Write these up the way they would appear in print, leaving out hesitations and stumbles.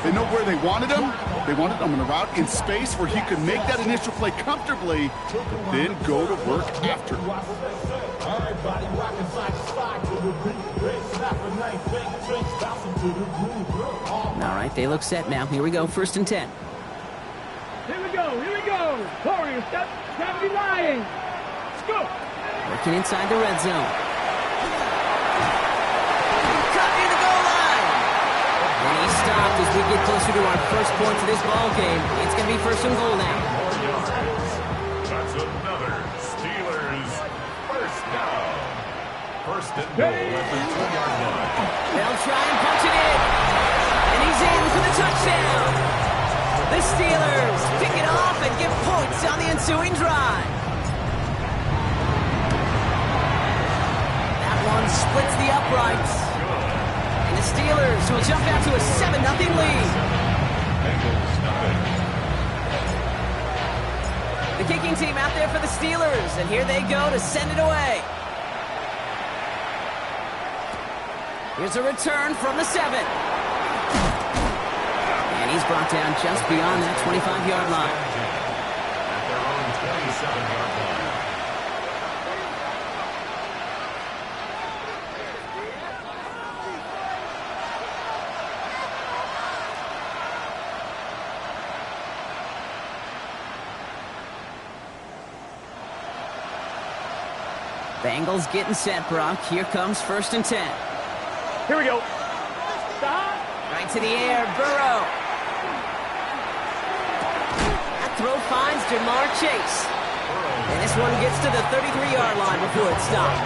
They know where they wanted him. They wanted him on a route in space where he could make that initial play comfortably, but then go to work after. All right, they look set now. Here we go, 1st and 10. Here we go. Warriors, step 79. Let's go. Working inside the red zone. Cut near the goal line. And he stopped as we get closer to our first point to this ball game. It's going to be 1st and goal now. That's another Steelers 1st down. 1st and goal at the 2-yard line. They'll try and punch it in. And he's in for the touchdown. The Steelers pick it off and give points on the ensuing drive. That one splits the uprights. And the Steelers will jump out to a 7-0 lead. The kicking team out there for the Steelers, and here they go to send it away. Here's a return from the 7. And he's brought down just beyond that 25-yard line. At their own 27-yard line. Bengals getting set, Brock. Here comes 1st and 10. Here we go. Right to the air, Burrow. That throw finds Jamar Chase. And this one gets to the 33-yard line before it's stopped.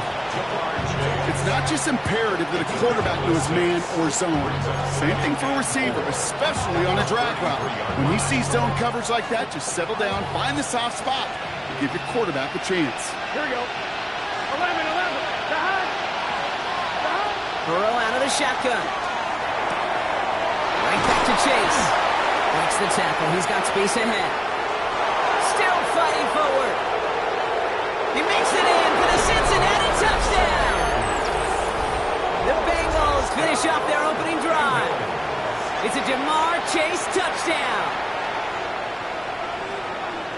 It's not just imperative that a quarterback knows man or zone. Same thing for a receiver, especially on a drag route. When you see zone coverage like that, just settle down, find the soft spot, and give your quarterback a chance. Here we go. 11. Burrow out of the shotgun. Right back to Chase. Breaks the tackle. He's got space ahead. Still fighting forward. He makes it in for the Cincinnati touchdown. The Bengals finish off their opening drive. It's a Jamar Chase touchdown.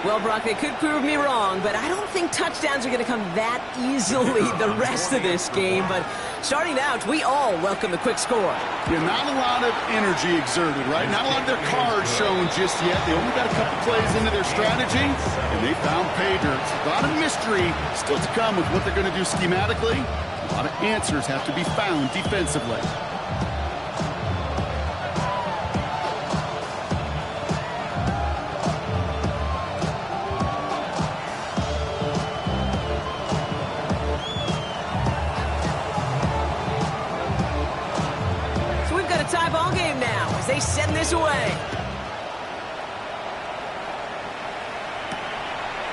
Well, Brock, they could prove me wrong, but I don't think touchdowns are going to come that easily the rest of this game. But starting out, we all welcome the quick score. Yeah, not a lot of energy exerted, right? Not a lot of their cards shown just yet. They only got a couple plays into their strategy, and they found pay dirt. A lot of mystery still to come with what they're going to do schematically. A lot of answers have to be found defensively. Tie ball game now as they send this away.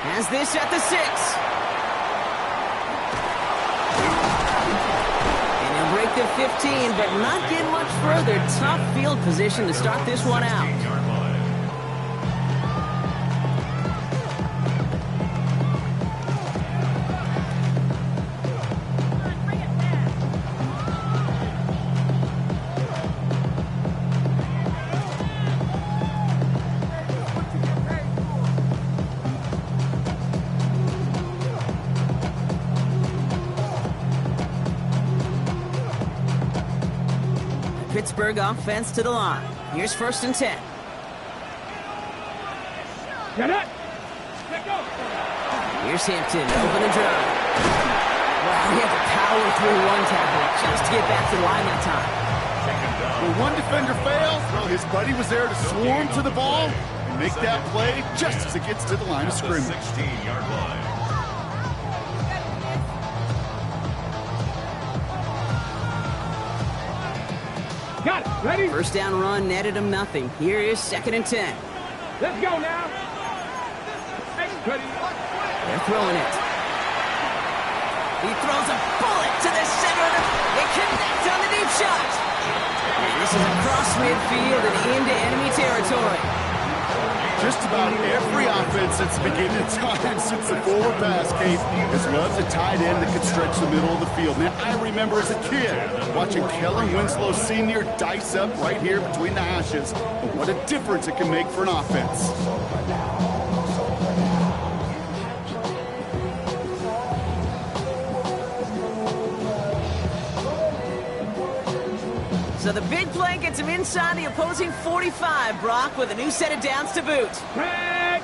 Has this at the 6. And he'll break the 15, but not get much further. Tough field position to start this one out. Pittsburgh offense to the line. Here's 1st and 10. Get it. Here's Hampton, open and dry. Wow, he had to power through one tackle just to get back to the line that time. When one defender fails, well, his buddy was there to swarm to the ball and make that play just as it gets to the line of scrimmage. 16-yard line. Got it. Ready? First down run netted him nothing. Here is 2nd and 10. Let's go now. Ready. They're throwing it. He throws a bullet to the center. They connect on the deep shot. And this is across midfield and into enemy territory. Just about every offense since the beginning of time, since the forward pass, Kate, has loved a tight end that could stretch the middle of the field. Man, I remember as a kid watching Kellen Winslow Sr. dice up right here between the hashes. But what a difference it can make for an offense. So the big play gets him inside the opposing 45, Brock, with a new set of downs to boot. Tag!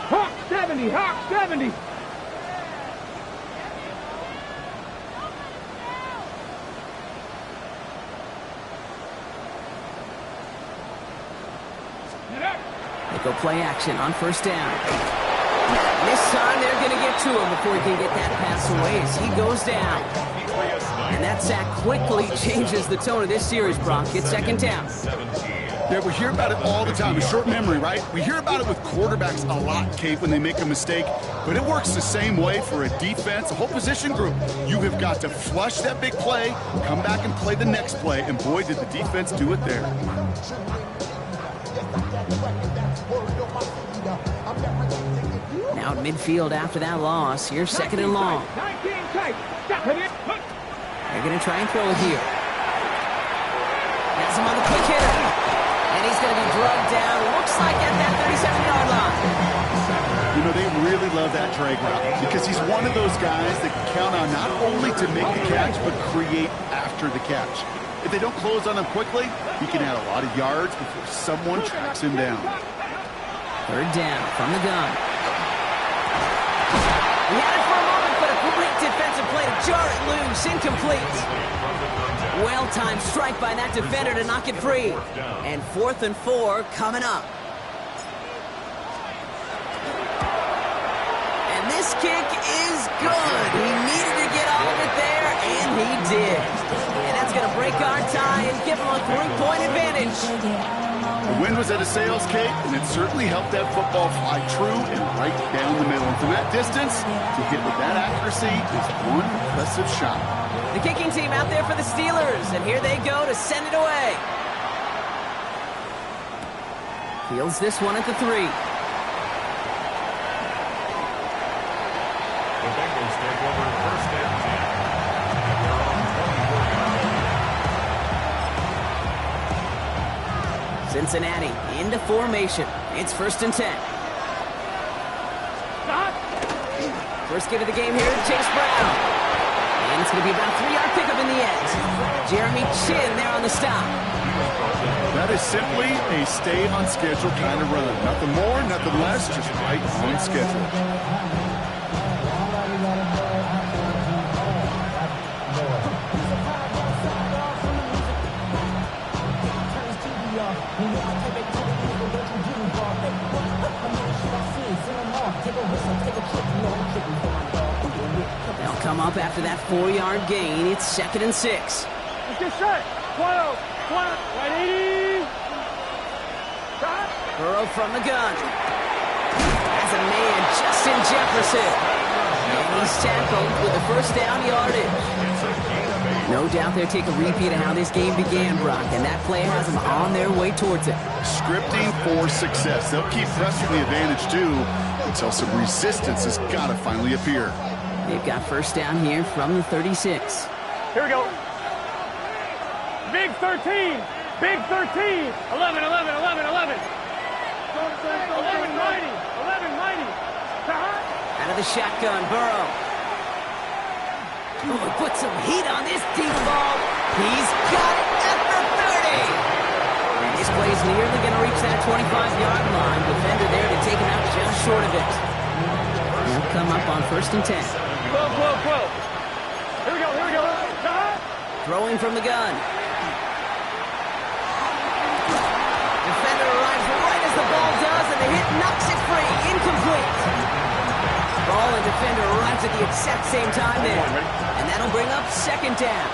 Hawk 70, Hawk 70. They go play action on first down. This time they're going to get to him before he can get that pass away as he goes down. And that sack quickly changes the tone of this series, Brock. It's second down. Yeah, we hear about it all the time. A short memory, right? We hear about it with quarterbacks a lot, Kate, when they make a mistake. But it works the same way for a defense, a whole position group. You have got to flush that big play, come back and play the next play. And boy, did the defense do it there. Now at midfield after that loss. Here's second and long. They're going to try and throw it here. Has him on the quick hitter. And he's going to be drugged down. Looks like at that 37-yard line. You know, they really love that drag route because he's one of those guys that can count on not only to make the catch, but create after the catch. If they don't close on him quickly, he can add a lot of yards before someone tracks him down. Third down from the gun. He had it for a moment, but a great defensive play to jar it loose. Incomplete. Well-timed strike by that defender to knock it free. And 4th and 4 coming up. And this kick is good. He needed to get all of it there, and he did. And that's going to break our tie and give him a 3-point advantage. The wind was at a sails, Kate, and it certainly helped that football fly true and right down the middle. And from that distance, to hit with that accuracy is one impressive shot. The kicking team out there for the Steelers, and here they go to send it away. Fields this one at the 3. The Bengals take over first and 10. They're on 24 yards. Cincinnati into formation. It's 1st and 10. First give of the game here to Chase Brown. And it's going to be about a 3-yard pickup in the end. Jeremy Chin there on the stop. That is simply a stay on schedule kind of run. Nothing more, nothing less, just right on schedule. They'll come up after that 4-yard gain. It's 2nd and 6. Let's get set. 12, 180. Burrow from the gun. Has a man, Justin Jefferson. And he's tackled with the first down yardage. No doubt they'll take a repeat of how this game began, Brock, and that play has them on their way towards it. Scripting for success. They'll keep pressing the advantage, too, until some resistance has got to finally appear. They've got first down here from the 36. Here we go. Big 13. Big 13. 11, 11, 11, 11. 11 mighty. 11 mighty. Out of the shotgun, Burrow. Oh, put some heat on this deep ball. He's got it at the 30. And this play's nearly going to reach that 25-yard line. Defender there to take him out just short of it. They'll come up on 1st and 10. 12, 12, 12. Here we go, here we go. Throwing from the gun. Defender arrives right as the ball does, and the hit knocks it free. Incomplete. Ball and defender arrives at the exact same time there. And that'll bring up 2nd down.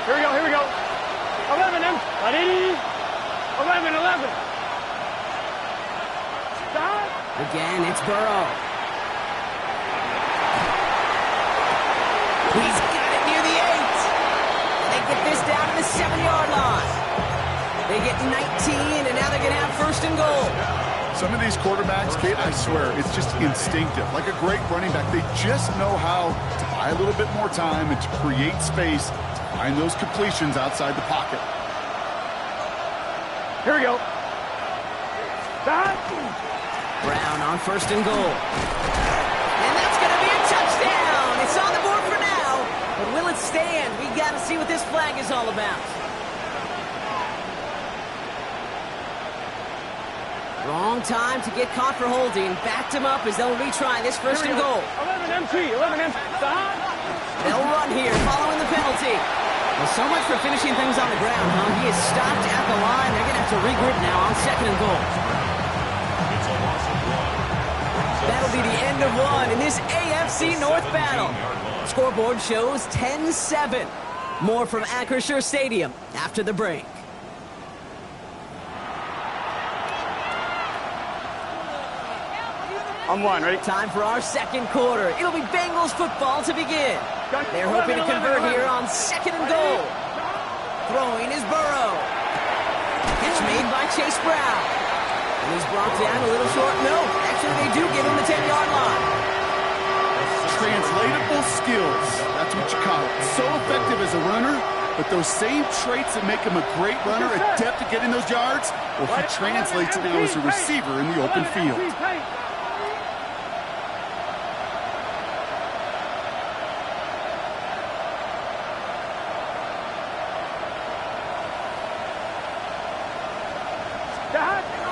Here we go, here we go. 11, 11. 11, 11. Stop. Again, it's Burrow. He's got it near the 8. And they get this down to the 7-yard line. They get 19, and now they're second half, 1st and goal. Some of these quarterbacks, Kate, I swear, it's just instinctive. Like a great running back, they just know how to buy a little bit more time and to create space to find those completions outside the pocket. Here we go. Stop. Brown on 1st and goal. And that's going to be a touchdown. It's on the board for now. But will it stand? We got to see what this flag is all about. Wrong time to get caught for holding. Backed him up as they'll retry this 1st and goal. 11 MT, 11 MT. Stop. They'll run here following the penalty. Well, so much for finishing things on the ground, huh? He is stopped at the line. They're going to have to regroup now on 2nd and goal. That'll be the end of one in this AFC North battle. Scoreboard shows 10-7. More from Acrisure Stadium after the break. On one, ready? Time for our 2nd quarter. It'll be Bengals football to begin. They're hoping to convert here on 2nd and goal. Throwing is Burrow. Catch made by Chase Brown. And he's brought down a little short. No, actually they do get him the 10-yard line. Translatable skills. That's what you call it. So effective as a runner, but those same traits that make him a great runner, adept at getting those yards, well, he translates it now as a receiver in the open field.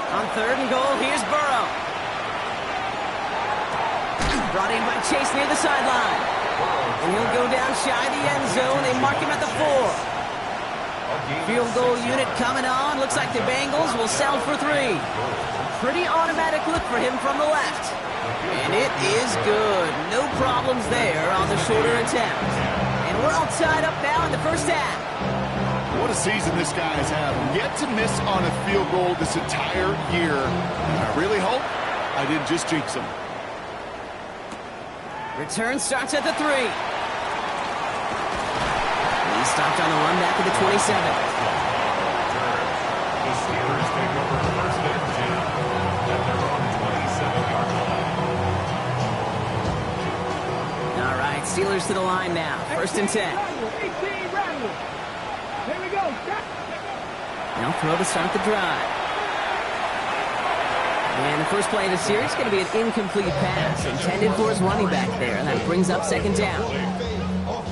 On 3rd and goal, here's Burrow. Brought in by Chase near the sideline. And he'll go down shy of the end zone. They mark him at the 4. Field goal unit coming on. Looks like the Bengals will settle for 3. Pretty automatic look for him from the left. And it is good. No problems there on the shorter attempt. And we're all tied up now in the 1st half. What a season this guy has had. Yet to miss on a field goal this entire year. And I really hope I didn't just jinx him. Return starts at the 3. He stopped on the run back at the 27. The Steelers take over 1st and 10 at their own 27-yard line. All right, Steelers to the line now. 1st and 10. Here we go. Now throw to start the drive. And the first play of the series is going to be an incomplete pass intended for his running back there. And that brings up 2nd down.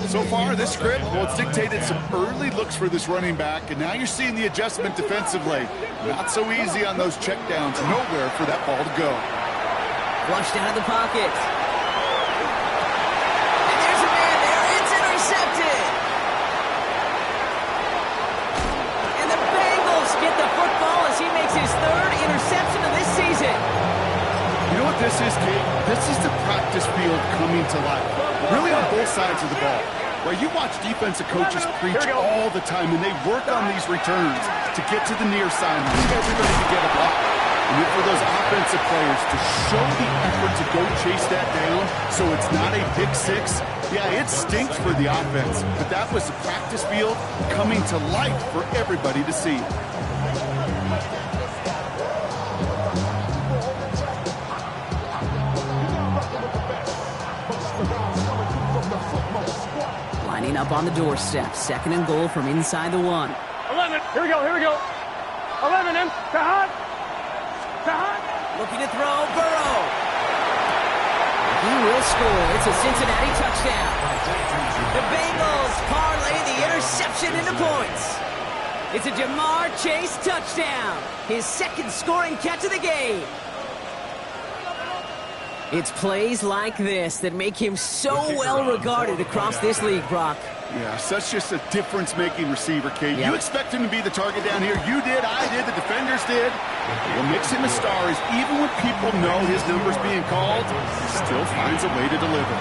So far, this script, well, it's dictated some early looks for this running back, and now you're seeing the adjustment defensively. Not so easy on those checkdowns. Nowhere for that ball to go. Flushed out of the pocket. And there's a man there. It's intercepted. And the Bengals get the football as he makes his 3rd interception of this season. You know what this is, Kate? This is the practice field coming to life. Really on both sides of the ball. Where you watch defensive coaches preach all the time, and they work on these returns to get to the near side and leave everybody to get a block. And then for those offensive players to show the effort to go chase that down so it's not a pick 6, yeah, it stinks for the offense. But that was the practice field coming to life for everybody to see. Lining up on the doorstep. 2nd and goal from inside the 1. 11. Here we go. 11 M. Kahan. Looking to throw. Burrow. He will score. It's a Cincinnati touchdown. The Bengals parlay the interception into points. It's a Jamar Chase touchdown. His 2nd scoring catch of the game. It's plays like this that make him so well regarded across this league, Brock. Yeah, such just a difference-making receiver, Kate. Yep. You expect him to be the target down here. You did, I did, the defenders did. What makes him a star is even when people know his number's being called, he still finds a way to deliver.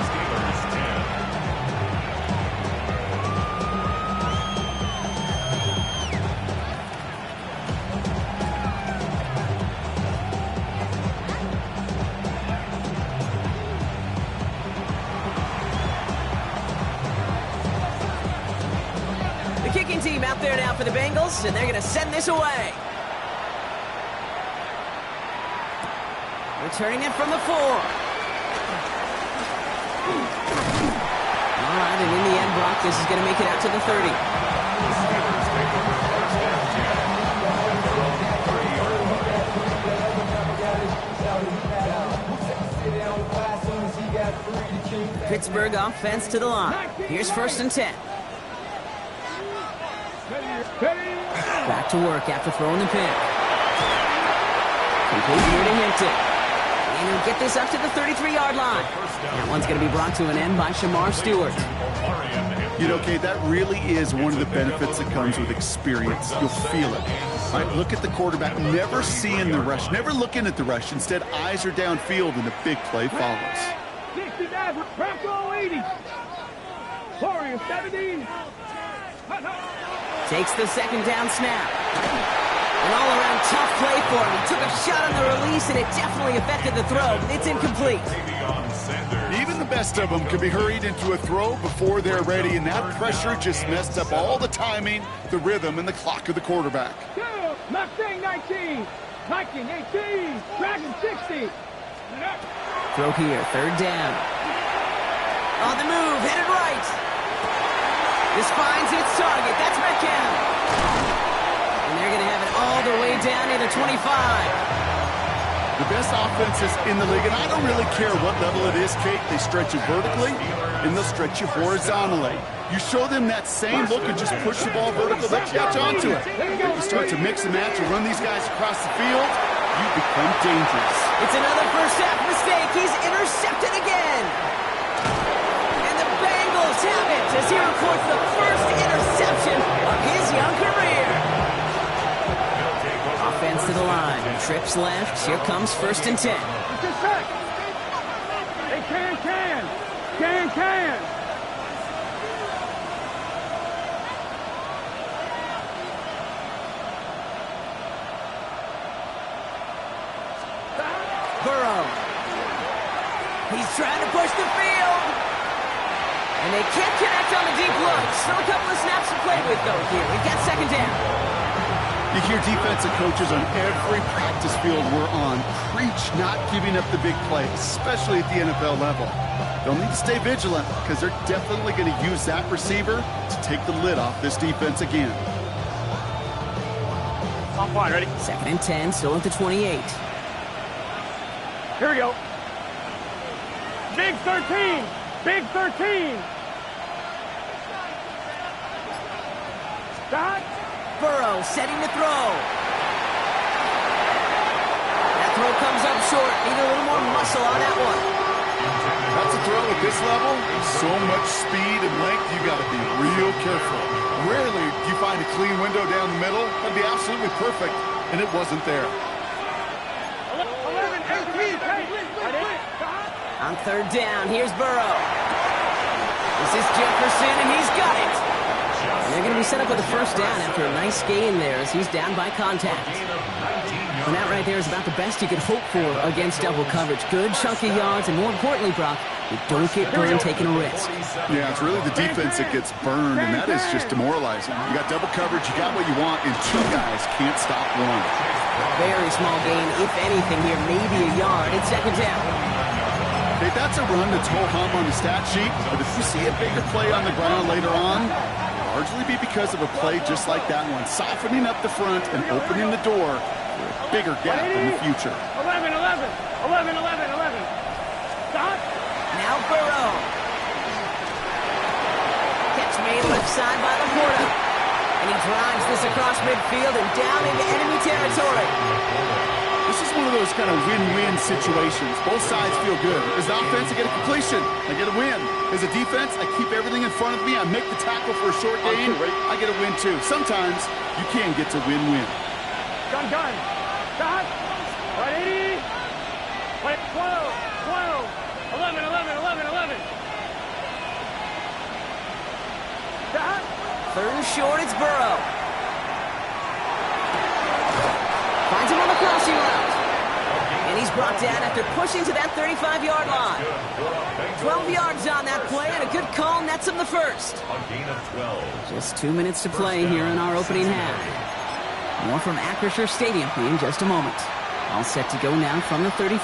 Kicking team out there now for the Bengals, and they're going to send this away. Returning it from the 4. All right, and in the end, Brock, this is going to make it out to the 30. Pittsburgh offense to the line. Here's 1st and 10. Back to work after throwing the pick. Complete here to Hinton. And he'll get this up to the 33-yard line. That one's going to be brought to an end by Shamar Stewart. You know, Kate, that really is one of the benefits that comes with experience. You'll feel it. All right, look at the quarterback, never seeing the rush, never looking at the rush. Instead, eyes are downfield, and the big play follows. 69, Bronco 80. Warrior 70. Takes the 2nd down snap. An all-around tough play for him. He took a shot on the release, and it definitely affected the throw, but it's incomplete. Even the best of them can be hurried into a throw before they're ready, and that pressure just messed up all the timing, the rhythm, and the clock of the quarterback. Mustang 19. Viking 18. Dragon 60. Throw here, 3rd down. On the move, headed right. This finds its target. That's Metcalf. And they're going to have it all the way down to the 25. The best offenses in the league, and I don't really care what level it is, Kate. They stretch you vertically, and they'll stretch you horizontally. You show them that same look and just push the ball vertical, they'll catch on to it. If you start to mix and match and run these guys across the field, you become dangerous. It's another first-half mistake. He's intercepted again. And the Bengals have it as he records the first interception of his young career. Offense to the line. Trips left. Here comes 1st and 10. It's a sack. They can. Burrow. He's trying to push the field. And they can't connect on the deep look. Still a couple of snaps to play with, though, here. We've got 2nd down. You hear defensive coaches on every practice field we're on preach not giving up the big play, especially at the NFL level. They'll need to stay vigilant because they're definitely going to use that receiver to take the lid off this defense again. On point, ready? 2nd and 10, still at the 28. Here we go. Big 13. Big 13. Stop. Burrow setting to throw. That throw comes up short. Need a little more muscle on that one. That's a throw at this level. So much speed and length, you got to be real careful. Rarely do you find a clean window down the middle. That'd be absolutely perfect, and it wasn't there. 11, 18. On 3rd down, here's Burrow. This is Jefferson, and he's got it. And they're going to be set up with a 1st down after a nice gain there as he's down by contact. And that right there is about the best you could hope for against double coverage. Good chunky yards, and more importantly, Brock, you don't get burned taking a risk. Yeah, it's really the defense that gets burned, and that is just demoralizing. You got double coverage, you got what you want, and 2 guys can't stop one. Very small gain, if anything here, maybe a yard. It's 2nd down. Okay, that's a run that's ho-hum on the stat sheet, but if you see a bigger play on the ground later on, largely be because of a play just like that one, softening up the front and opening the door for a bigger gap in the future. 11. Stop. Now Burrow. Catch made left side by Laporta. And he drives this across midfield and down into enemy territory. This is one of those kind of win-win situations. Both sides feel good. As an offense, I get a completion. I get a win. As a defense, I keep everything in front of me. I make the tackle for a short gain. I get a win, too. Sometimes you can get to win-win. Gun. Stop. 180. 12. 11. Stop. 3rd and short, it's Burrow. Finds him on the crossing route. And he's brought down after pushing to that 35-yard line. 12 yards on that play, and a good call nets him the 1st. Just 2 minutes to play here in our opening half. More from Acrisure Stadium in just a moment. All set to go now from the 35.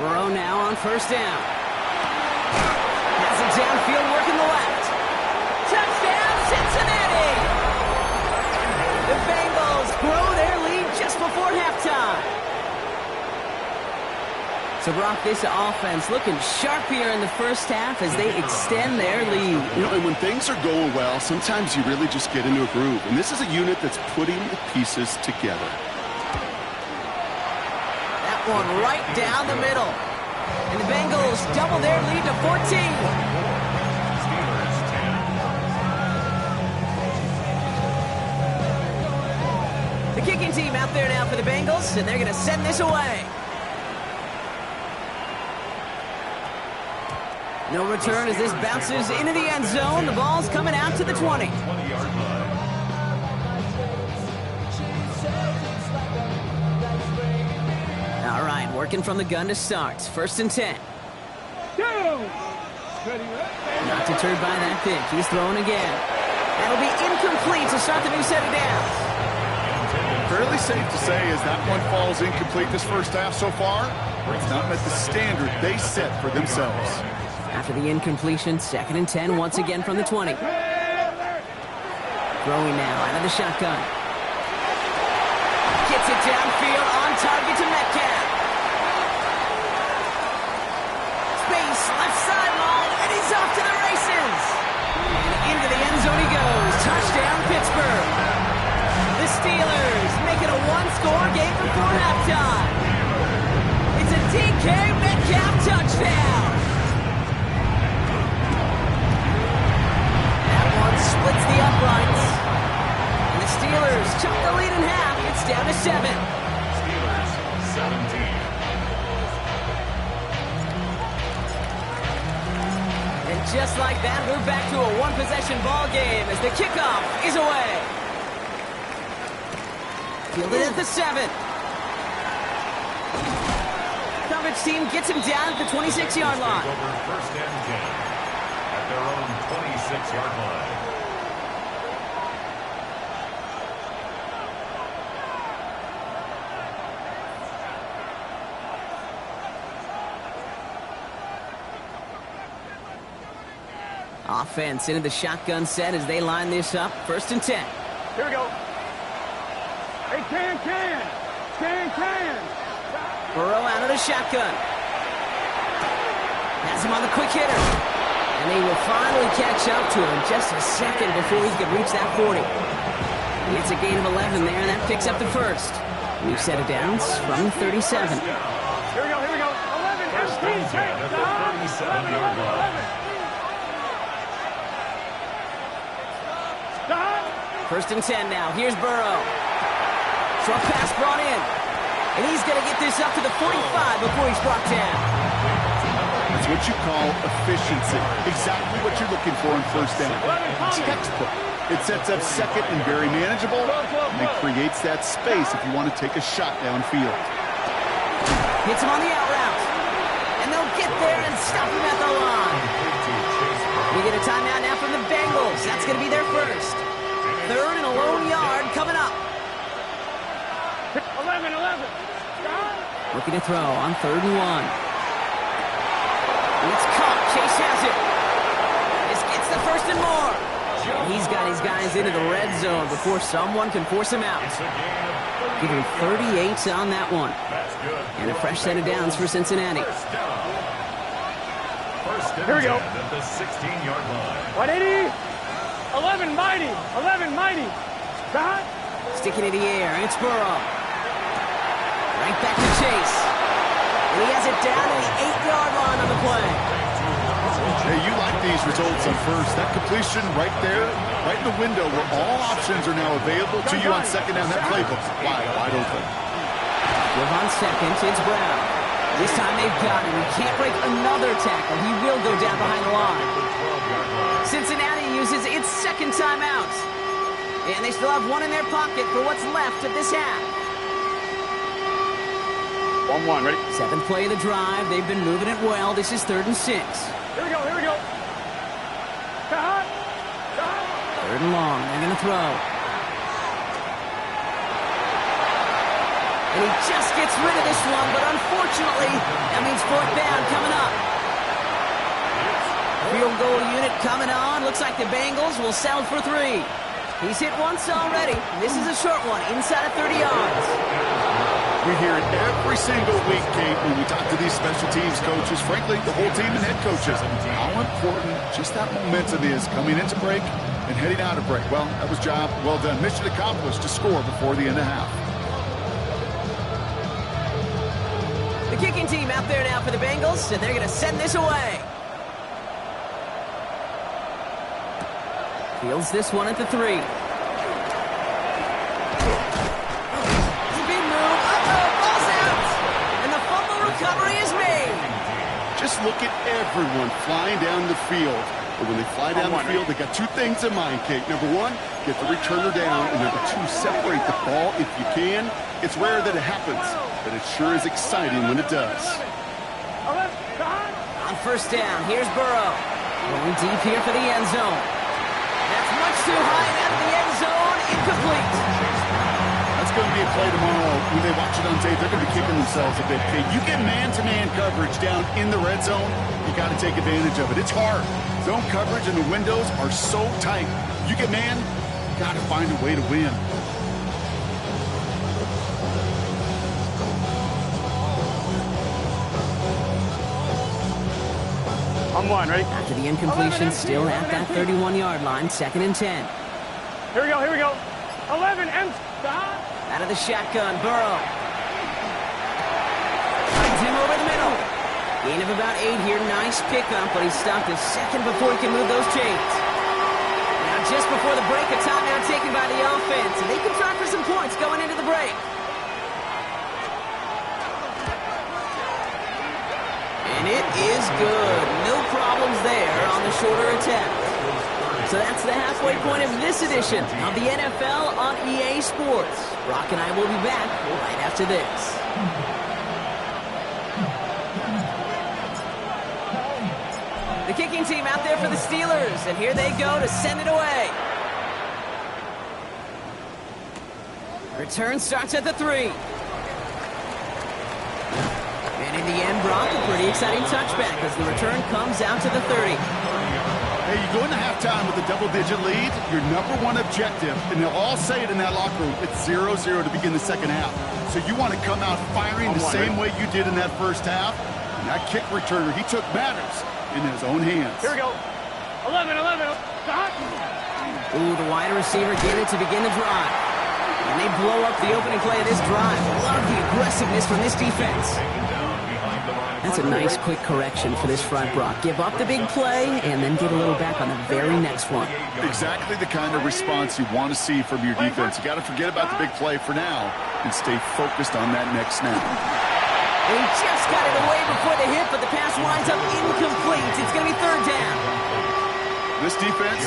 Burrow now on first down. Has it downfield, working the left. Touchdown, Cincinnati! The Bengals grow their lead just before halftime. So, Brock, this offense looking sharp here in the first half as they extend their lead. You know, and when things are going well, sometimes you really just get into a groove. And this is a unit that's putting the pieces together. That one right down the middle. And the Bengals double their lead to 14. The kicking team out there now for the Bengals, and they're going to send this away. No return as this bounces into the end zone. The ball's coming out to the 20. 20-yard line. All right, working from the gun to start. First and 10. Not deterred by that pick. He's throwing again. That'll be incomplete to start the new set of downs. Fairly safe to say as that one falls incomplete this first half so far, it's not met the standard they set for themselves. After the incompletion, second and 10 once again from the 20. Throwing now out of the shotgun. Gets it downfield on target to Metcalf. Space, left sideline, and he's off to the races. And into the end zone he goes. Touchdown, Pittsburgh. The Steelers make it a one-score game before halftime. It's a DK Metcalf touchdown. Splits the uprights. And the Steelers chop the lead in half. It's down to 7. Steelers 17. And just like that, we're back to a one-possession ball game as the kickoff is away. Fielded at the 7. Coverage team gets him down at the 26-yard line. First and 10 at their own 26-yard line. Offense into the shotgun set as they line this up. First and 10. Here we go. Hey, can. Burrow out of the shotgun. Has him on the quick hitter. And they will finally catch up to him just a second before he can reach that 40. It's a gain of 11 there, and that picks up the first. New set of downs from the 37. Here we go. 11, First and 10 at the 37-yard line. First and 10 now. Here's Burrow. Short pass brought in. And he's going to get this up to the 45 before he's brought down. That's what you call efficiency. Exactly what you're looking for in first down. Textbook. It sets up second and very manageable, and it creates that space if you want to take a shot downfield. Hits him on the out route. And they'll get there and stop him at the line. We get a timeout now from the Bengals. That's going to be their first. Third and a lone yard coming up. 11. Looking to throw on 3rd and 1. It's caught. Chase has it. This gets the first and more. And he's got his guys into the red zone before someone can force him out. Give him 38 on that one. And a fresh set of downs for Cincinnati. Here we go. At the 16-yard line. 180. 11 mighty. Got. Sticking in the air. It's Burrow. Right back to Chase. And he has it down to the 8-yard line on the play. Hey, you like these results on first. That completion right there, right in the window where all options are now available to you on second down. That playbook's wide open. With on second, it's Brown. This time they've got him. He can't break another tackle. He will go down behind the line. Cincinnati uses its second timeout. And they still have one in their pocket for what's left of this half. 1-1, ready? 7th play of the drive. They've been moving it well. This is 3rd and 6. Here we go. Got. 3rd and long. They're going to throw. And he just gets rid of this one, but unfortunately, that means fourth down coming up. Field goal unit coming on. Looks like the Bengals will settle for 3. He's hit once already. This is a short one, inside of 30 yards. We hear it every single week, Kate, when we talk to these special teams coaches, frankly, the whole team and head coaches, how important just that momentum is coming into break and heading out of break. Well, that was job well done. Mission accomplished to score before the end of half. The kicking team out there now for the Bengals, and they're going to send this away. Fields this one at the 3. Recovery is made. Just look at everyone flying down the field. But when they fly down the field, they got 2 things in mind, Kate. Number 1, get the returner down. And number 2, separate the ball if you can. It's rare that it happens, but it sure is exciting when it does. On first down, here's Burrow. Going deep here for the end zone. That's much too high out of the end zone. Incomplete. That's going to be a play tomorrow. When they watch it on tape, they're going to be kicking themselves a bit. Kate, you get man-to-man coverage down in the red zone, you got to take advantage of it. It's hard. Zone coverage and the windows are so tight. You get man, you got to find a way to win. On 1, ready? After the incompletion, still at that 31-yard line, 2nd and 10. Here we go, here we go. 11, M. Out of the shotgun, Burrow. Finds him over the middle. Gain of about 8 here. Nice pickup, but he stopped a second before he can move those chains. Now, just before the break, a timeout taken by the offense, and they can try for some points going into the break. And it is good. No problems there on the shorter attempt. So that's the halfway point of this edition of the NFL on EA Sports. Brock and I will be back right after this. The kicking team out there for the Steelers, and here they go to send it away. Return starts at the 3. And in the end, Brock, a pretty exciting touchback as the return comes out to the 30. Hey, you go into halftime with a double-digit lead, your number 1 objective, and they'll all say it in that locker room, it's 0-0 to begin the second half. So you want to come out firing the same way you did in that first half. And that kick returner, he took matters in his own hands. Here we go. 11. Ooh, the wide receiver gave it to begin the drive. And they blow up the opening play of this drive. Love the aggressiveness from this defense. That's a nice quick correction for this front, Brock. Give up the big play and then get a little back on the very next one. Exactly the kind of response you want to see from your defense. You got to forget about the big play for now and stay focused on that next snap. And he just got it away before the hit, but the pass winds up incomplete. It's going to be 3rd down. This defense,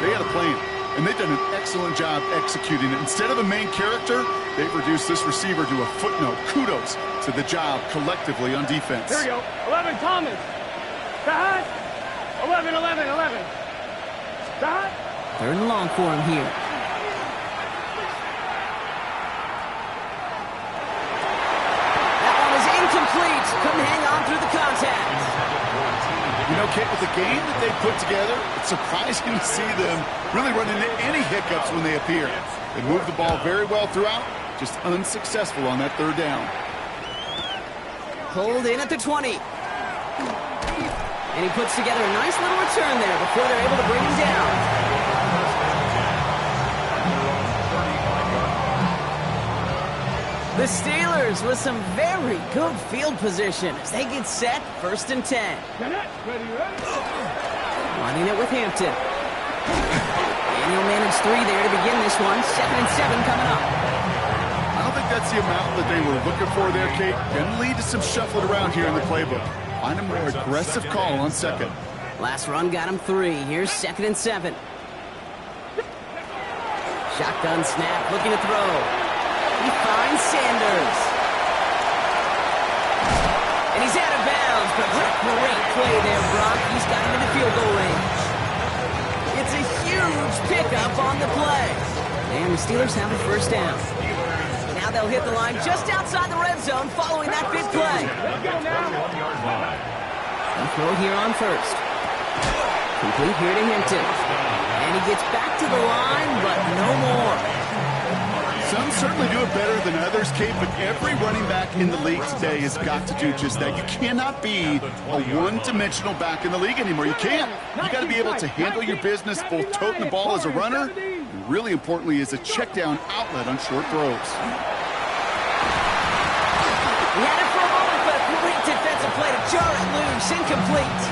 they had a plan. And they've done an excellent job executing it. Instead of a main character, they've reduced this receiver to a footnote. Kudos to the job collectively on defense. Here we go. 11, Thomas. Dad. 11. Dad. 3rd and long for him here. That one is incomplete. Couldn't hang on through the contact. You know, Kate, with the game that they put together, it's surprising to see them really run into any hiccups when they appear. They move the ball very well throughout, just unsuccessful on that 3rd down. Pulled in at the 20. And he puts together a nice little return there before they're able to bring him down. The Steelers with some very good field position as they get set, 1st and 10. Running it with Hampton. And he'll manage 3 there to begin this one. 2nd and 7 coming up. I don't think that's the amount that they were looking for there, Kate. Can lead to some shuffling around here in the playbook. Find a more aggressive call on 2nd. Last run got him 3. Here's 2nd and 7. Shotgun snap, looking to throw. He finds Sanders. And he's out of bounds, but great play there, Brock. He's got him in the field goal range. It's a huge pickup on the play. And the Steelers have a 1st down. Now Now they'll hit the line just outside the red zone following that big play. They'll throw here on first. Complete here to Hinton. And he gets back to the line, but no more. Some certainly do it better than others, Kate, but every running back in the league today has got to do just that. You cannot be a one-dimensional back in the league anymore. You can't. You got to be able to handle your business, both toting the ball as a runner, and really importantly as a check-down outlet on short throws. He had it for a moment, but a great defensive play to jar it loose. Incomplete.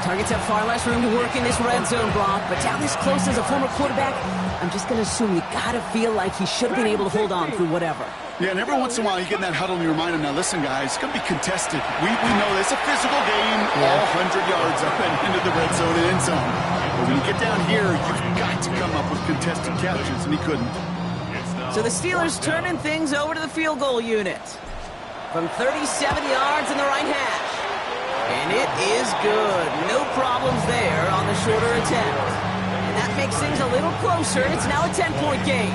Targets have far less room to work in this red zone block, but down this close as a former quarterback, I'm just going to assume you got to feel like he should have been able to hold on through whatever. Yeah, and every once in a while you get in that huddle and you remind him, now listen, guys, it's going to be contested. We know this is a physical game, all 100 yards up and into the red zone and end zone. But when you get down here, you've got to come up with contested catches, and he couldn't. So the Steelers turning things over to the field goal unit. From 37 yards in the right hash. And it is good. No problems there on the shorter attempt. And that makes things a little closer. It's now a 10-point game.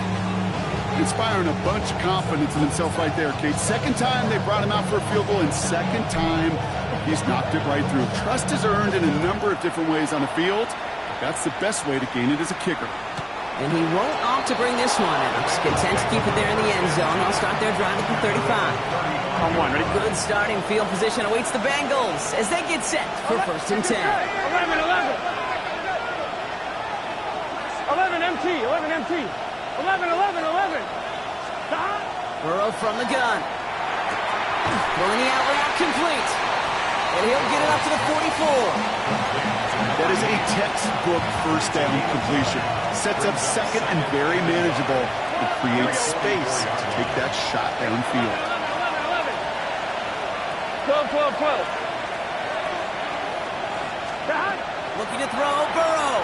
Inspiring a bunch of confidence in himself right there, Kate. Second time they brought him out for a field goal, and second time he's knocked it right through. Trust is earned in a number of different ways on the field. That's the best way to gain it as a kicker. And he won't opt to bring this one in. He's content to keep it there in the end zone. I'll start their drive at the 35. On one, ready? Good starting field position awaits the Bengals as they get set for first and 10. 11 MT, 11 MT. 11. Stop. Burrow from the gun. Pulling the out route complete. And he'll get it up to the 44. That is a textbook first down completion. Sets up second and very manageable. It creates space to take that shot downfield. 12. Stop. Looking to throw, Burrow.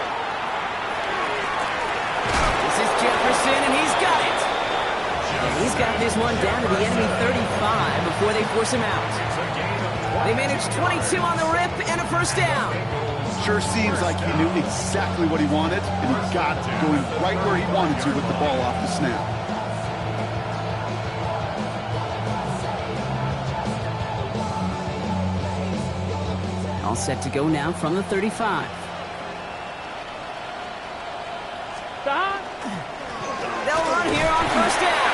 This is Jefferson, and he's got it. And he's got this one down to the enemy 35 before they force him out. They managed 22 on the rip and a first down. Sure seems like he knew exactly what he wanted, and he got it, going right where he wanted to with the ball off the snap. All set to go now from the 35. Stop. They'll run here on first down.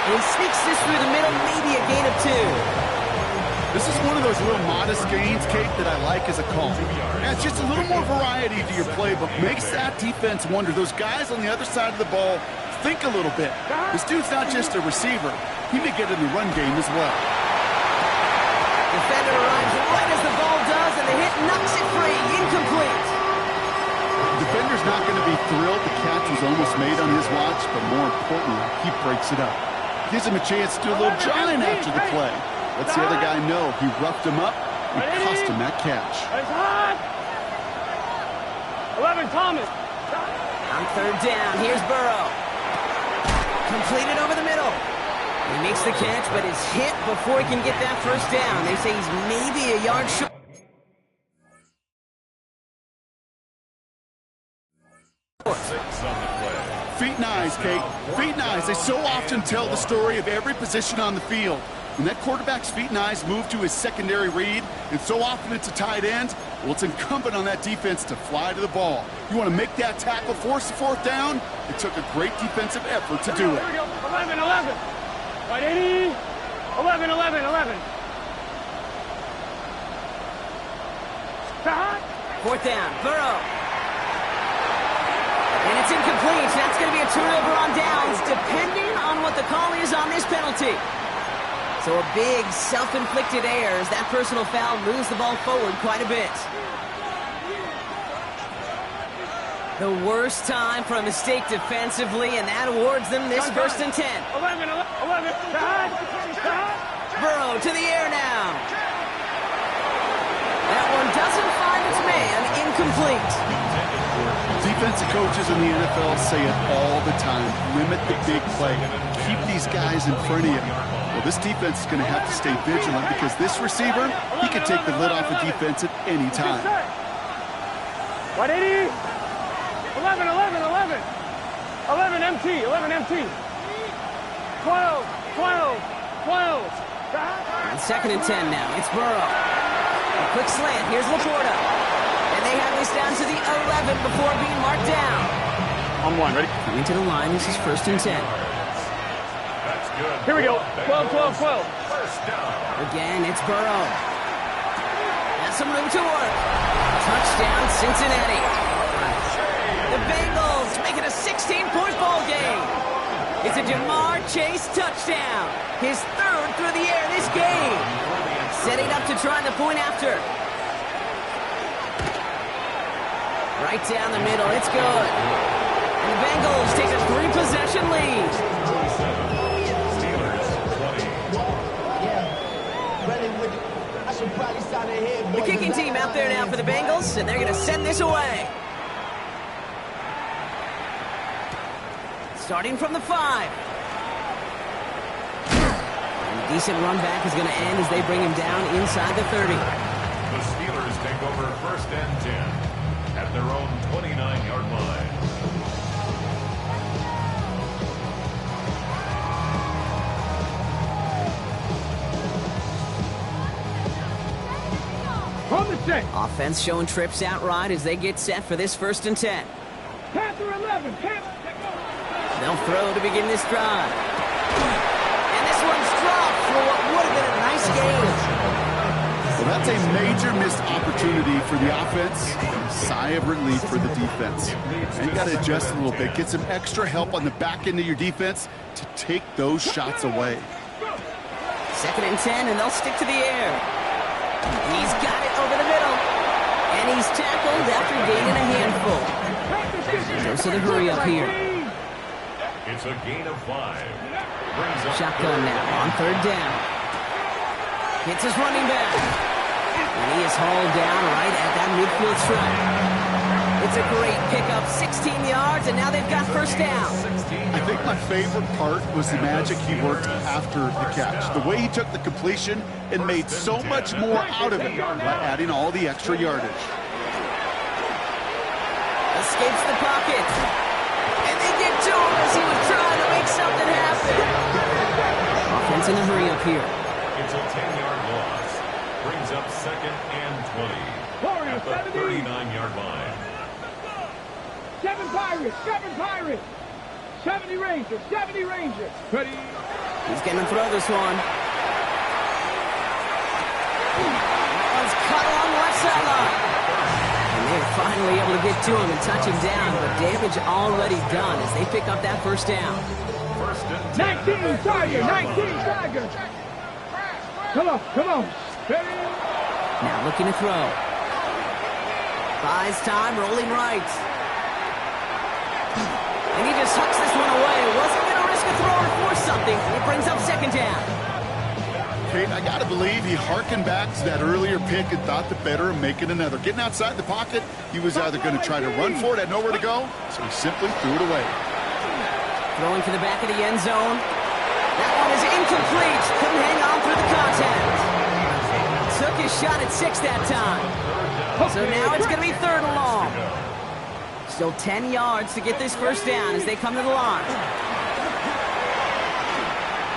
And he sneaks this through the middle, maybe a gain of 2. This is one of those real modest gains, Kate, that I like as a call. Adds just a little more variety to your play, but makes that defense wonder. Those guys on the other side of the ball think a little bit. This dude's not just a receiver. He may get in the run game as well. Defender arrives right as the ball does, and the hit knocks it free. Incomplete. The defender's not going to be thrilled the catch was almost made on his watch, but more importantly, he breaks it up. Gives him a chance to do a little drawing after the play. Lets the other guy know he roughed him up and cost him that catch. 11 Thomas. On third down, here's Burrow. Completed over the middle. He makes the catch, but is hit before he can get that first down. They say he's maybe a yard short. Feet and eyes, Kate. Feet and eyes. They so often tell the story of every position on the field. When that quarterback's feet and eyes move to his secondary read, and so often it's a tight end, well, it's incumbent on that defense to fly to the ball. You want to make that tackle, force the fourth down? It took a great defensive effort to do it. 11. Right, 80. 11. Stop. Fourth down, Burrow. And it's incomplete. That's going to be a turnover on downs, depending on what the call is on this penalty. So a big self-inflicted error as that personal foul moves the ball forward quite a bit. The worst time for a mistake defensively, and that awards them this first and 10. 11. Stop. Burrow to the air now. That one doesn't find its man. Incomplete. Defensive coaches in the NFL say it all the time. Limit the big play. Keep these guys in front of you. Well, this defense is going to have to stay vigilant because this receiver, he can take the lid off a defense at any time. 180. 11 MT. 12, 12, 12. On 2nd and 10 now. It's Burrow. A quick slant. Here's Laporta. And they have this down to the 11 before being marked down. On one, ready? Coming to the line. This is 1st and 10. That's good. Here we go. 12, 12, 12. First down. Again, it's Burrow. Has some room to work. Touchdown, Cincinnati. The Bengals make it a 16-point ball game. It's a Jamar Chase touchdown. His 3rd through the air this game. Setting up to try the point after. Right down the middle. It's good. And the Bengals take a 3-possession lead. The kicking team out there now for the Bengals, and they're going to send this away. Starting from the 5. And a decent run back is going to end as they bring him down inside the 30. The Steelers take over 1st and 10 at their own 29-yard line. From the 6. Offense showing trips out right as they get set for this 1st and 10. Panther 11. Panther. They'll throw to begin this drive. And this one's dropped for what would have been a nice game. Well, that's a major missed opportunity for the offense. Sigh of relief for the defense. And you got to adjust a little bit. Get some extra help on the back end of your defense to take those shots away. 2nd and 10, and they'll stick to the air. He's got it over the middle. And he's tackled after gaining a handful. Goes to the hurry up here. It's a gain of 5. Shotgun now on 3rd down. Hits his running back. And he is hauled down right at that midfield stripe. It's a great pickup, 16 yards, and now they've got 1st down. I think my favorite part was the magic he worked after the catch. The way he took the completion and made so much more out of it by adding all the extra yardage. Escapes the pocket. And they get to him as he was trying to make something happen. Offense in a hurry up here. It's a 10-yard loss. Brings up 2nd and 20 at the 39-yard line. 7 Pirates. 7 Pirates. 70 Rangers. 70 Rangers. Ready. He's going to throw this one. That one's cut along the left sideline. And they're finally able to get to him and touch him down, but damage already done as they pick up that 1st down. 19 Tiger. 19 Tiger. Come on. Come on. Ready. Now looking to throw. Buys time, rolling right. And he just hucks this one away. Wasn't going to risk a throw or force something. It brings up 2nd down. Kate, I got to believe he harkened back to that earlier pick and thought the better of making another. Getting outside the pocket, he was either going to try to run for it, had nowhere to go, so he simply threw it away. Throwing to the back of the end zone. That one is incomplete. Couldn't hang on through the contact. Took his shot at 6 that time. So now it's going to be 3rd and long. Still 10 yards to get this 1st down as they come to the line.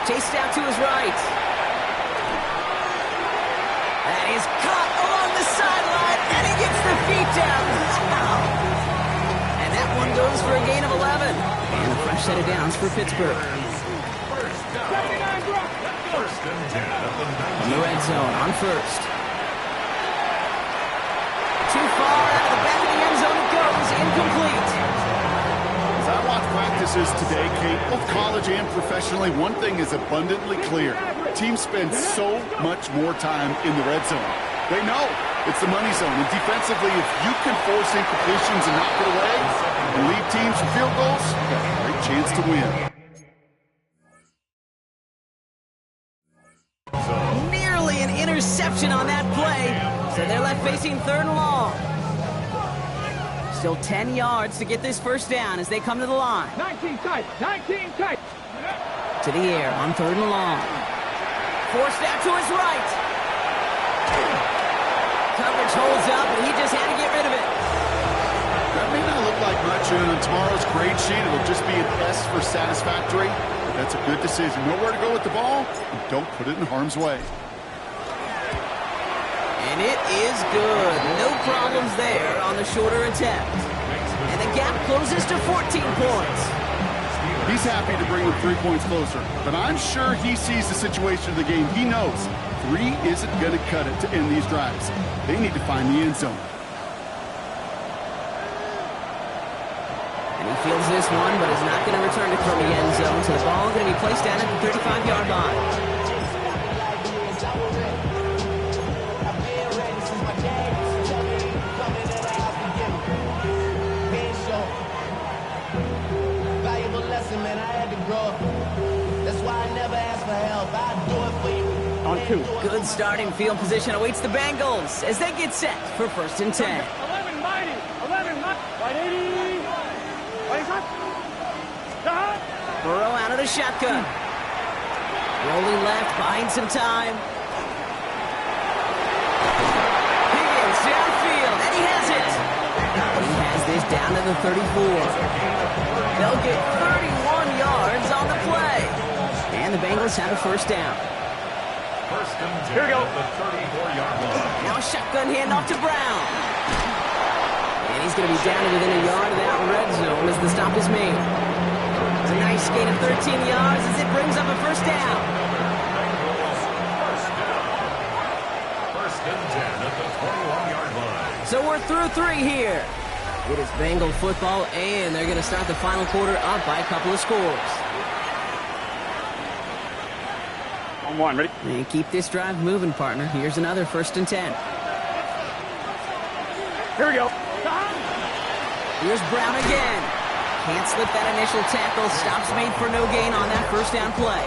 Chased out to his right. That is caught along the sideline, and he gets the feet down. Wow. And that one goes for a gain of 11. And a fresh set of downs for Pittsburgh. In the red zone on 1st. Too far out of the back of the end zone it goes, incomplete. As I watch practices today, Kate, both college and professionally, one thing is abundantly clear. Teams spend so much more time in the red zone. They know it's the money zone. And defensively, if you can force incompletions and knock it away and lead teams for field goals, you got a great chance to win. Nearly an interception on that play. So they're left facing 3rd and long. Still 10 yards to get this 1st down as they come to the line. 19 tight. 19 tight. To the air on 3rd and long. Forced out to his right. Coverage holds up, and he just had to get rid of it. That may not look like much, and on tomorrow's grade sheet, it'll just be an S for satisfactory. But that's a good decision. Know where to go with the ball, and don't put it in harm's way. And it is good. No problems there on the shorter attempt. And the gap closes to 14 points. He's happy to bring them 3 points closer, but I'm sure he sees the situation of the game. He knows 3 isn't going to cut it to end these drives. They need to find the end zone. And he fields this one, but is not going to return it from the end zone. So the ball going to be placed down at the 35-yard line. On 2. Good starting field position awaits the Bengals as they get set for 1st and 10. 11 mighty. 11 mighty. Right 80. Right shot. Stop. Burrow out of the shotgun. Rolling left, buying some time. Higgins downfield, and he has it. He has this down to the 34. They'll get 31 yards on the play. And the Bengals have a 1st down. Here we go. The 34-yard line. Now a shotgun handoff to Brown. And he's going to be down to within a yard of that red zone as the stop is made. It's a nice gain of 13 yards as it brings up a 1st down. First and 10 at the 21-yard line. So we're through 3 here. It is Bengal football, and they're going to start the final quarter up by a couple of scores. On 1, ready? And keep this drive moving, partner. Here's another 1st and 10. Here we go. Here's Brown again. Can't slip that initial tackle. Stops made for no gain on that 1st down play.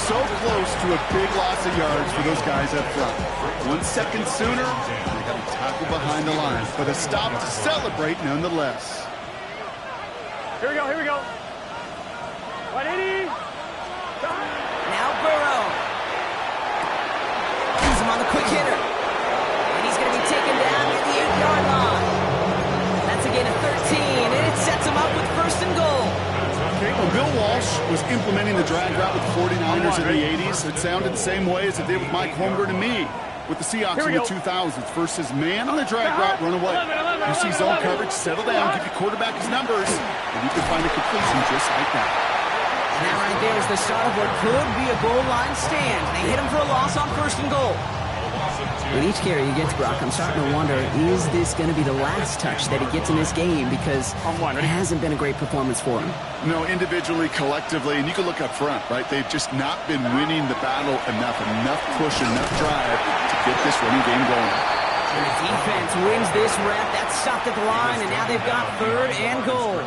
So close to a big loss of yards for those guys up front. 1 second sooner, they got to tackle behind the line. But a stop to celebrate nonetheless. Here we go. Here we go. 180. Now Burrow. He's him on the quick hitter. And he's going to be taken down near the 8-yard line. That's a gain of 13, and it sets him up with 1st and goal. When Bill Walsh was implementing the drag route with the 49ers in the 80s, it sounded the same way as it did with Mike Holmgren and me with the Seahawks in the 2000s. Versus man on the drag route, run away. You see zone coverage, settle down, give your quarterback his numbers, and you can find a completion just like that. And that right there is the start of what could be a goal line stand. They hit him for a loss on 1st and goal. With each carry he gets, Brock, I'm starting to wonder, is this going to be the last touch that he gets in this game? Because it hasn't been a great performance for him. No, individually, collectively, and you can look up front, right? They've just not been winning the battle enough push, enough drive to get this running game going. And the defense wins this rep. That's stopped at the line, and now they've got 3rd and goal.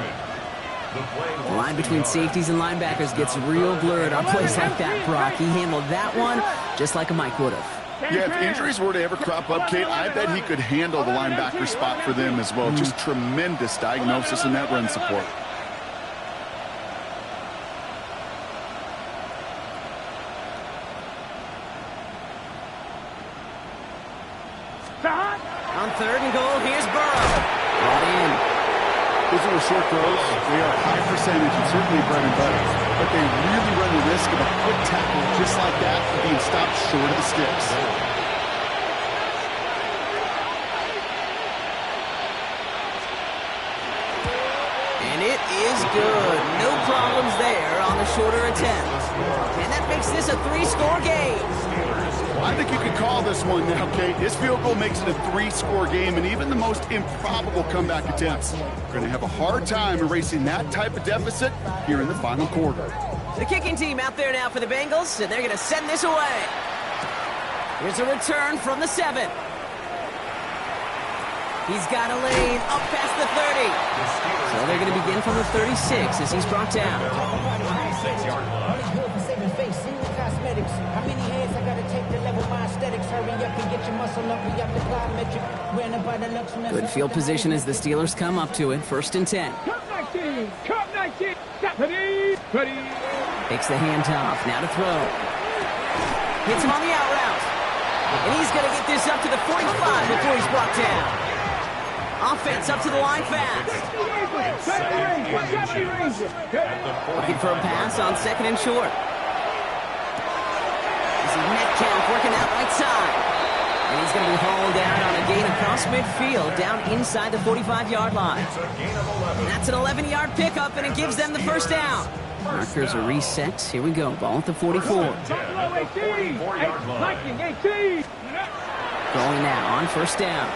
The line between safeties and linebackers gets real blurred on plays like that, Brock. He handled that one just like a Mike would have. Yeah, if injuries were to ever crop up, Kate, I bet he could handle the linebacker spot for them as well. Just tremendous diagnosis in that run support. On 3rd and goal, here's Burrow. Brought in. Those are short throws. They are high percentage and certainly bread and butter. But they really run the risk of a quick tackle just like that and being stopped short of the sticks. And it is good. No problems there on the shorter attempt. And that makes this a 3-score game. I think you could call this one now, Kate. This field goal makes it a 3-score game, and even the most improbable comeback attempts are going to have a hard time erasing that type of deficit here in the final quarter. The kicking team out there now for the Bengals, and they're going to send this away. Here's a return from the 7. He's got a lane up past the 30. So they're going to begin from the 36 as he's brought down. 26-yard line. How many hands I gotta take to level my aesthetics? Hurry up and get your muscle up. We got the plyometric. Good field position as the Steelers come up to it. 1st and 10. Cup 19. Cup 19. Ready. Ready. Takes the handoff. Now to throw. Hits him on the out route. And he's going to get this up to the 45 before he's brought down. Offense up to the line fast. Looking for a pass on second and short. This is Metcalf working that right side. And he's going to be hauled out on a gain across midfield down inside the 45-yard line. And that's an 11-yard pickup, and it gives them the first down. Markers are reset. Here we go. Ball at the 44. Going now on first down.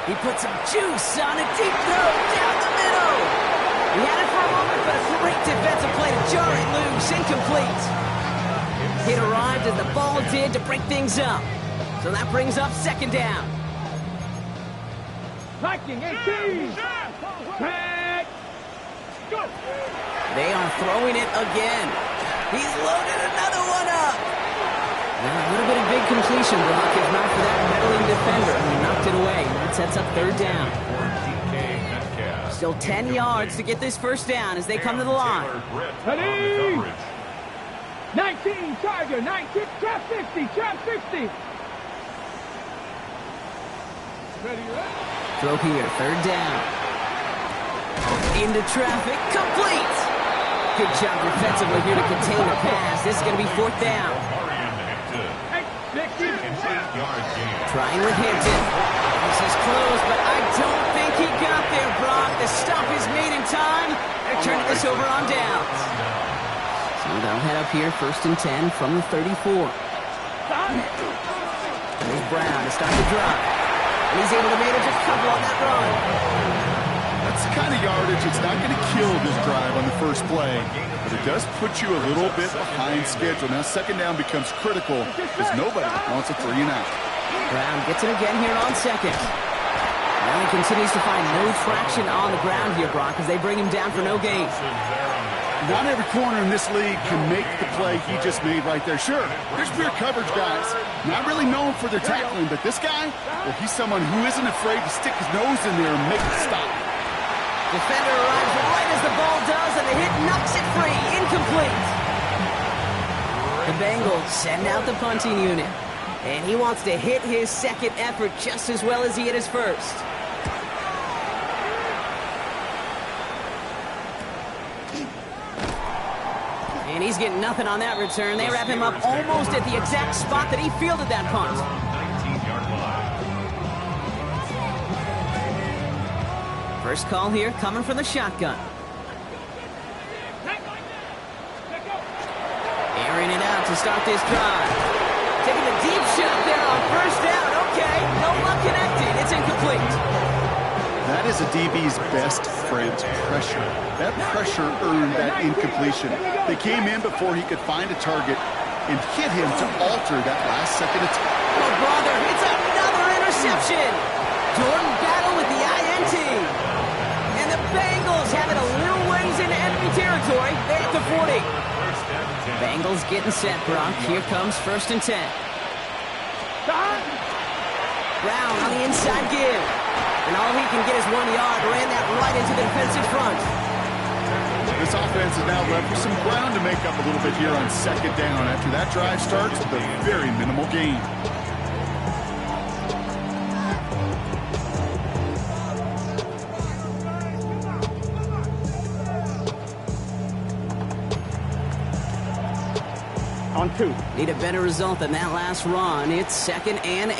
He puts some juice on a deep throw down the middle. He had it for a moment, but a great defensive play to jar it loose. Incomplete. It arrived as the ball did to break things up. So that brings up second down. They are throwing it again. He's loaded another one up. Well, a little bit of big completion block, if not for that meddling defender. He knocked it away. That sets up third down. Still 10 yards to get this first down as they come to the line. 19, Charger, 19, trap 50, trap 50. Throw here, third down. Into traffic, complete. Good job defensively here to contain the pass. This is going to be fourth down. Trying with Hampton. This is close, but I don't think he got there, Brock. The stop is made in time. They're turning this over on downs. So they'll head up here, first and 10 from the 34. There's Brown to start the drive. And he's able to manage a couple on that run. That's the kind of yardage it's not going to kill this drive on the first play, but it does put you a little bit behind schedule. Now second down becomes critical because nobody wants a 3 and out. Brown gets it again here on second. Now he continues to find no traction on the ground here, Brock, as they bring him down for no gain. Not every corner in this league can make the play he just made right there. Sure, there's pure coverage guys. Not really known for their tackling, but this guy, well, he's someone who isn't afraid to stick his nose in there and make it stop. Defender arrives right as the ball does, and the hit knocks it free. Incomplete. The Bengals send out the punting unit, and he wants to hit his second effort just as well as he hit his first. And he's getting nothing on that return. They wrap him up almost at the exact spot that he fielded that punt. 19-yard line. First call here coming from the shotgun. Airing it out to start this drive. Taking the deep shot there on first down. Okay, no luck connected. It's incomplete. That is a DB's best friend, pressure. That pressure earned that incompletion. They came in before he could find a target and hit him to alter that last second attack. Oh, brother, it's another interception. Jordan Battle with the INT. And the Bengals have it a little ways into enemy territory. They're at the 40. Bengals getting set, Brock. Here comes first and 10. Brown on the inside give. And all he can get is 1 yard. Ran that right into the defensive front. This offense is now left with some ground to make up a little bit here on second down. After that drive starts with a very minimal gain. On 2. Need a better result than that last run. It's second and 8.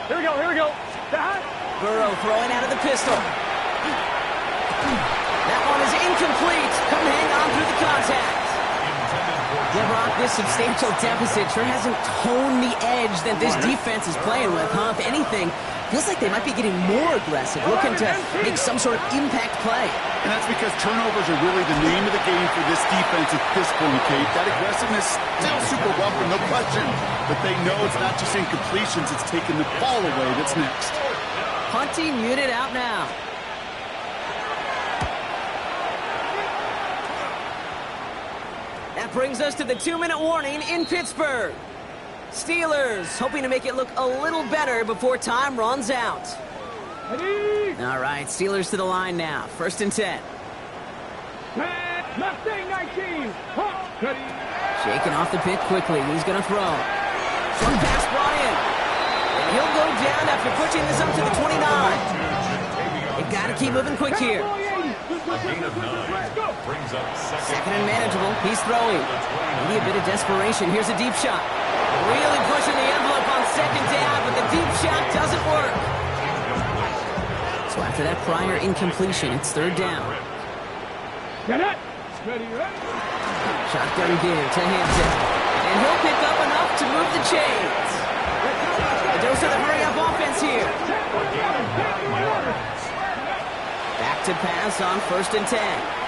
Here we go, here we go. Burrow throwing out of the pistol. That one is incomplete. Couldn't hang on through the contact. Yeah, Brock, this substantial deficit sure hasn't toned the edge that this defense is playing with, huh? If anything, feels like they might be getting more aggressive, looking to make some sort of impact play. And that's because turnovers are really the name of the game for this defense at this point, Kate. That aggressiveness still super welcome, no question. But they know it's not just incompletions, it's taking the ball away that's next. Punting unit out now. That brings us to the 2-minute warning in Pittsburgh. Steelers hoping to make it look a little better before time runs out. All right, Steelers to the line now. First and 10. Mustang 19. Shaking off the pit quickly. He's going to throw. Short pass brought in. And he'll go down after pushing this up to the 29. got to keep moving quick here. A gain of 9 brings up Second and manageable. He's throwing. Maybe a bit of desperation. Here's a deep shot. Really pushing the envelope on second down, but the deep shot doesn't work. So after that prior incompletion, it's third down. Shotgun give to Hampton. And he'll pick up enough to move the chains. A dose of the hurry-up offense here. Back to pass on 1st and 10.